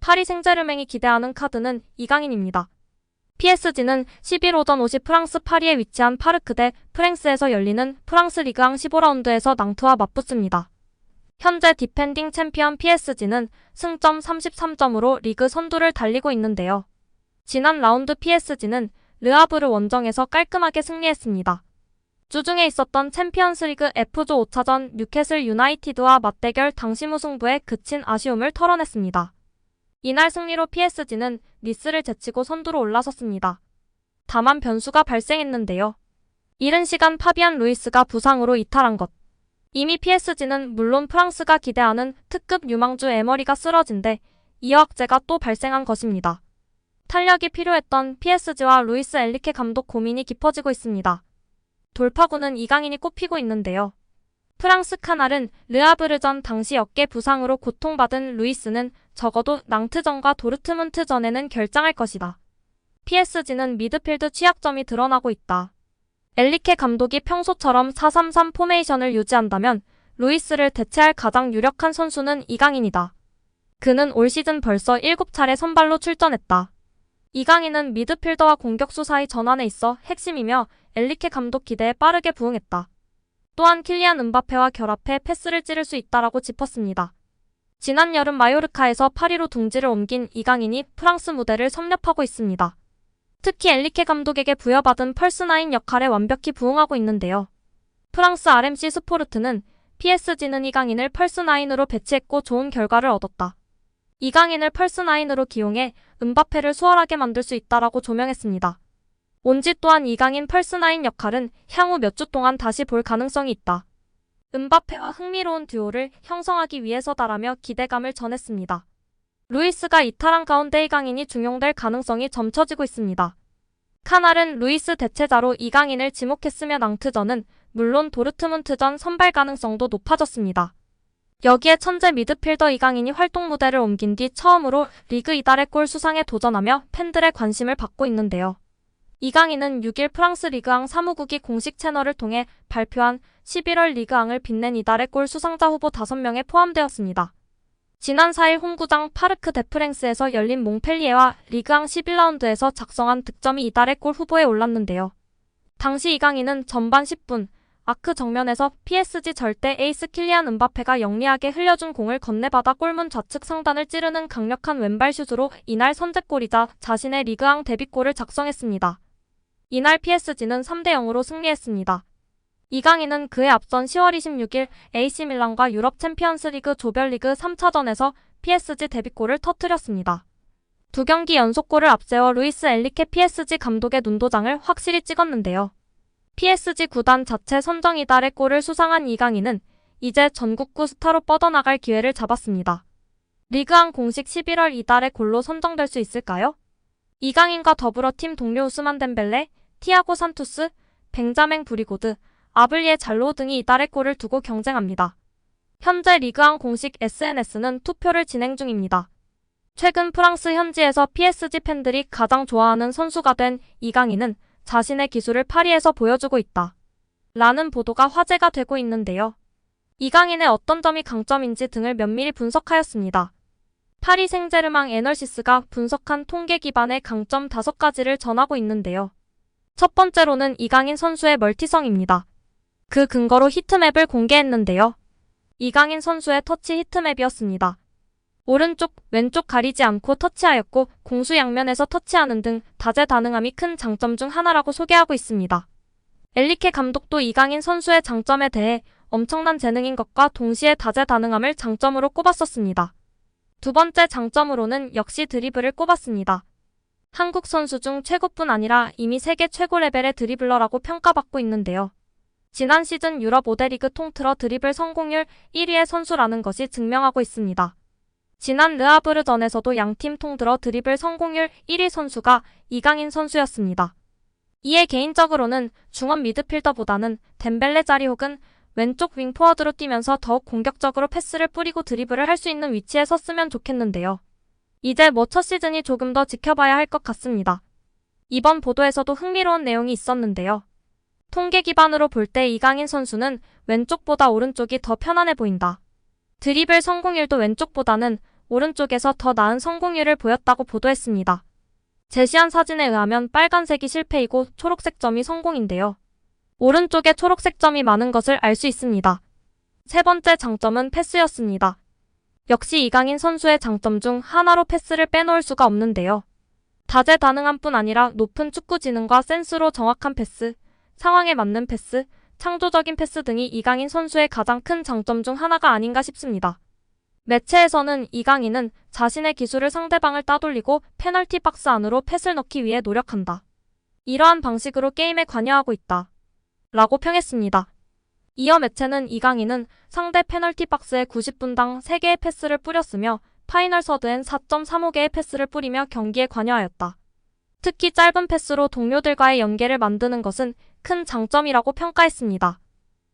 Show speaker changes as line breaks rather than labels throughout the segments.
파리 생제르맹이 기대하는 카드는 이강인입니다. PSG는 10일 오전 5시 프랑스 파리에 위치한 파르크 대 프랭스에서 열리는 프랑스 리그앙 15라운드에서 낭투와 맞붙습니다. 현재 디펜딩 챔피언 PSG는 승점 33점으로 리그 선두를 달리고 있는데요. 지난 라운드 PSG는 르하브르 원정에서 깔끔하게 승리했습니다. 주중에 있었던 챔피언스리그 F조 5차전 뉴캐슬 유나이티드와 맞대결 당시 무승부에 그친 아쉬움을 털어냈습니다. 이날 승리로 PSG는 니스를 제치고 선두로 올라섰습니다. 다만 변수가 발생했는데요. 이른 시간 파비안 루이스가 부상으로 이탈한 것. 이미 PSG는 물론 프랑스가 기대하는 특급 유망주 에머리가 쓰러진 데 이어 악재가 또 발생한 것입니다. 탄력이 필요했던 PSG와 루이스 엔리케 감독 고민이 깊어지고 있습니다. 돌파구는 이강인이 꼽히고 있는데요. 프랑스 카날은 르하브르전 당시 어깨 부상으로 고통받은 루이스는 적어도 낭트전과 도르트문트전에는 결장할 것이다. PSG는 미드필드 취약점이 드러나고 있다. 엔리케 감독이 평소처럼 4-3-3 포메이션을 유지한다면 루이스를 대체할 가장 유력한 선수는 이강인이다. 그는 올 시즌 벌써 7차례 선발로 출전했다. 이강인은 미드필더와 공격수 사이 전환에 있어 핵심이며 엔리케 감독 기대에 빠르게 부응했다. 또한 킬리안 음바페와 결합해 패스를 찌를 수 있다라고 짚었습니다. 지난 여름 마요르카에서 파리로 둥지를 옮긴 이강인이 프랑스 무대를 섭렵하고 있습니다. 특히 엔리케 감독에게 부여받은 펄스9 역할에 완벽히 부응하고 있는데요. 프랑스 RMC 스포르트는 PSG는 이강인을 펄스9으로 배치했고 좋은 결과를 얻었다. 이강인을 펄스9으로 기용해 음바페를 수월하게 만들 수 있다라고 조명했습니다. 온지 또한 이강인 펄스9 역할은 향후 몇 주 동안 다시 볼 가능성이 있다. 음바페와 흥미로운 듀오를 형성하기 위해서다라며 기대감을 전했습니다. 루이스가 이탈한 가운데 이강인이 중용될 가능성이 점쳐지고 있습니다. 카날은 루이스 대체자로 이강인을 지목했으며 낭트전은 물론 도르트문트전 선발 가능성도 높아졌습니다. 여기에 천재 미드필더 이강인이 활동 무대를 옮긴 뒤 처음으로 리그 이달의 골 수상에 도전하며 팬들의 관심을 받고 있는데요. 이강인은 6일 프랑스 리그앙 사무국이 공식 채널을 통해 발표한 11월 리그앙을 빛낸 이달의 골 수상자 후보 5명에 포함되었습니다. 지난 4일 홈구장 파르크 데 프랭스에서 열린 몽펠리에와 리그앙 11라운드에서 작성한 득점이 이달의 골 후보에 올랐는데요. 당시 이강인은 전반 10분 아크 정면에서 PSG 절대 에이스 킬리안 음바페가 영리하게 흘려준 공을 건네받아 골문 좌측 상단을 찌르는 강력한 왼발 슛으로 이날 선제골이자 자신의 리그앙 데뷔골을 작성했습니다. 이날 PSG는 3-0으로 승리했습니다. 이강인은 그에 앞선 10월 26일 AC밀란과 유럽 챔피언스리그 조별리그 3차전에서 PSG 데뷔골을 터뜨렸습니다. 두 경기 연속골을 앞세워 루이스 엔리케 PSG 감독의 눈도장을 확실히 찍었는데요. PSG 구단 자체 선정 이달의 골을 수상한 이강인은 이제 전국구 스타로 뻗어나갈 기회를 잡았습니다. 리그앙 공식 11월 이달의 골로 선정될 수 있을까요? 이강인과 더불어 팀 동료 우스만 덴벨레, 티아고 산투스, 벤자맹 브리고드, 아블리에 잘로우 등이 이달의 골을 두고 경쟁합니다. 현재 리그앙 공식 SNS는 투표를 진행 중입니다. 최근 프랑스 현지에서 PSG 팬들이 가장 좋아하는 선수가 된 이강인은 자신의 기술을 파리에서 보여주고 있다. 라는 보도가 화제가 되고 있는데요. 이강인의 어떤 점이 강점인지 등을 면밀히 분석하였습니다. 파리 생제르맹 애널시스가 분석한 통계 기반의 강점 5가지를 전하고 있는데요. 첫 번째로는 이강인 선수의 멀티성입니다. 그 근거로 히트맵을 공개했는데요. 이강인 선수의 터치 히트맵이었습니다. 오른쪽, 왼쪽 가리지 않고 터치하였고 공수 양면에서 터치하는 등 다재다능함이 큰 장점 중 하나라고 소개하고 있습니다. 엔리케 감독도 이강인 선수의 장점에 대해 엄청난 재능인 것과 동시에 다재다능함을 장점으로 꼽았었습니다. 두 번째 장점으로는 역시 드리블을 꼽았습니다. 한국 선수 중 최고뿐 아니라 이미 세계 최고 레벨의 드리블러라고 평가받고 있는데요. 지난 시즌 유럽 5대 리그 통틀어 드리블 성공률 1위의 선수라는 것이 증명하고 있습니다. 지난 르하브르전에서도 양팀 통틀어 드리블 성공률 1위 선수가 이강인 선수였습니다. 이에 개인적으로는 중원 미드필더보다는 덴벨레 자리 혹은 왼쪽 윙포워드로 뛰면서 더욱 공격적으로 패스를 뿌리고 드리블을 할 수 있는 위치에 섰으면 좋겠는데요. 이제 첫 시즌이 조금 더 지켜봐야 할 것 같습니다. 이번 보도에서도 흥미로운 내용이 있었는데요. 통계 기반으로 볼 때 이강인 선수는 왼쪽보다 오른쪽이 더 편안해 보인다. 드리블 성공률도 왼쪽보다는 오른쪽에서 더 나은 성공률을 보였다고 보도했습니다. 제시한 사진에 의하면 빨간색이 실패이고 초록색 점이 성공인데요. 오른쪽에 초록색 점이 많은 것을 알 수 있습니다. 세 번째 장점은 패스였습니다. 역시 이강인 선수의 장점 중 하나로 패스를 빼놓을 수가 없는데요. 다재다능한 뿐 아니라 높은 축구 지능과 센스로 정확한 패스, 상황에 맞는 패스, 창조적인 패스 등이 이강인 선수의 가장 큰 장점 중 하나가 아닌가 싶습니다. 매체에서는 이강인은 자신의 기술을 상대방을 따돌리고 페널티 박스 안으로 패스를 넣기 위해 노력한다. 이러한 방식으로 게임에 관여하고 있다. 라고 평했습니다. 이어 매체는 이강인은 상대 페널티 박스에 90분당 3개의 패스를 뿌렸으며 파이널 서드엔 4.35개의 패스를 뿌리며 경기에 관여하였다. 특히 짧은 패스로 동료들과의 연계를 만드는 것은 큰 장점이라고 평가했습니다.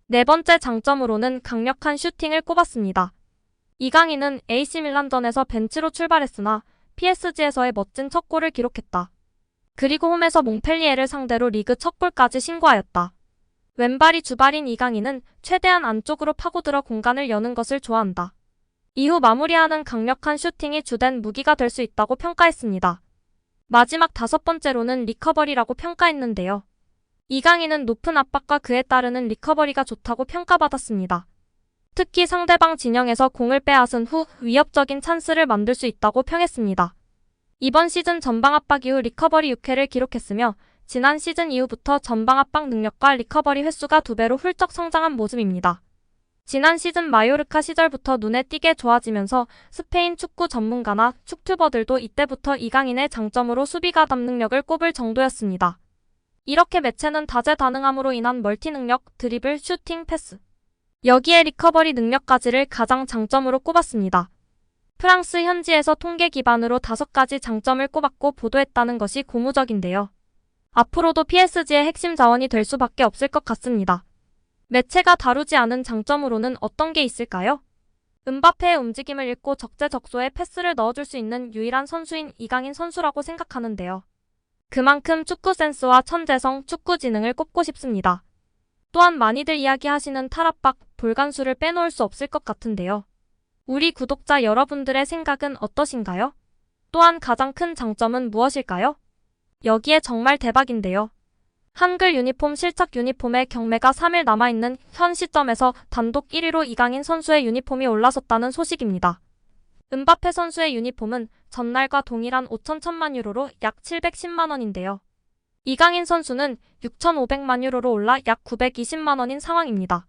네 번째 장점으로는 강력한 슈팅을 꼽았습니다. 이강인은 AC밀란전에서 벤치로 출발했으나 PSG에서의 멋진 첫 골을 기록했다. 그리고 홈에서 몽펠리에를 상대로 리그 첫 골까지 신고하였다. 왼발이 주발인 이강인은 최대한 안쪽으로 파고들어 공간을 여는 것을 좋아한다. 이후 마무리하는 강력한 슈팅이 주된 무기가 될 수 있다고 평가했습니다. 마지막 다섯 번째로는 리커버리라고 평가했는데요. 이강인은 높은 압박과 그에 따르는 리커버리가 좋다고 평가받았습니다. 특히 상대방 진영에서 공을 빼앗은 후 위협적인 찬스를 만들 수 있다고 평했습니다. 이번 시즌 전방 압박 이후 리커버리 6회를 기록했으며 지난 시즌 이후부터 전방 압박 능력과 리커버리 횟수가 2배로 훌쩍 성장한 모습입니다. 지난 시즌 마요르카 시절부터 눈에 띄게 좋아지면서 스페인 축구 전문가나 축튜버들도 이때부터 이강인의 장점으로 수비 가담 능력을 꼽을 정도였습니다. 이렇게 매체는 다재다능함으로 인한 멀티 능력, 드리블, 슈팅, 패스, 여기에 리커버리 능력까지를 가장 장점으로 꼽았습니다. 프랑스 현지에서 통계 기반으로 5가지 장점을 꼽았고 보도했다는 것이 고무적인데요. 앞으로도 PSG의 핵심 자원이 될 수밖에 없을 것 같습니다. 매체가 다루지 않은 장점으로는 어떤 게 있을까요? 음바페의 움직임을 읽고 적재적소에 패스를 넣어줄 수 있는 유일한 선수인 이강인 선수라고 생각하는데요. 그만큼 축구 센스와 천재성, 축구 지능을 꼽고 싶습니다. 또한 많이들 이야기하시는 탈압박, 볼간수를 빼놓을 수 없을 것 같은데요. 우리 구독자 여러분들의 생각은 어떠신가요? 또한 가장 큰 장점은 무엇일까요? 여기에 정말 대박인데요. 한글 유니폼 실착 유니폼의 경매가 3일 남아있는 현 시점에서 단독 1위로 이강인 선수의 유니폼이 올라섰다는 소식입니다. 음바페 선수의 유니폼은 전날과 동일한 5,100만 유로로 약 710만 원인데요. 이강인 선수는 6,500만 유로로 올라 약 920만 원인 상황입니다.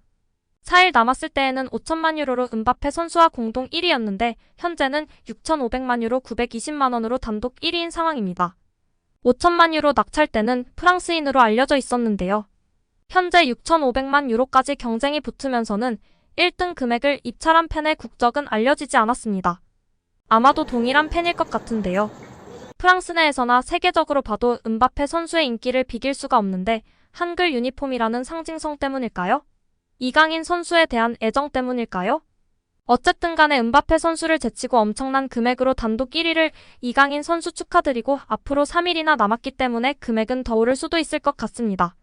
4일 남았을 때에는 5천만 유로로 음바페 선수와 공동 1위였는데 현재는 6,500만 유로 920만 원으로 단독 1위인 상황입니다. 5천만 유로 낙찰대는 프랑스인으로 알려져 있었는데요. 현재 6,500만 유로까지 경쟁이 붙으면서는 1등 금액을 입찰한 팬의 국적은 알려지지 않았습니다. 아마도 동일한 팬일 것 같은데요. 프랑스 내에서나 세계적으로 봐도 음바페 선수의 인기를 비길 수가 없는데 한글 유니폼이라는 상징성 때문일까요? 이강인 선수에 대한 애정 때문일까요? 어쨌든 간에 음바페 선수를 제치고 엄청난 금액으로 단독 1위를 이강인 선수 축하드리고 앞으로 3일이나 남았기 때문에 금액은 더 오를 수도 있을 것 같습니다.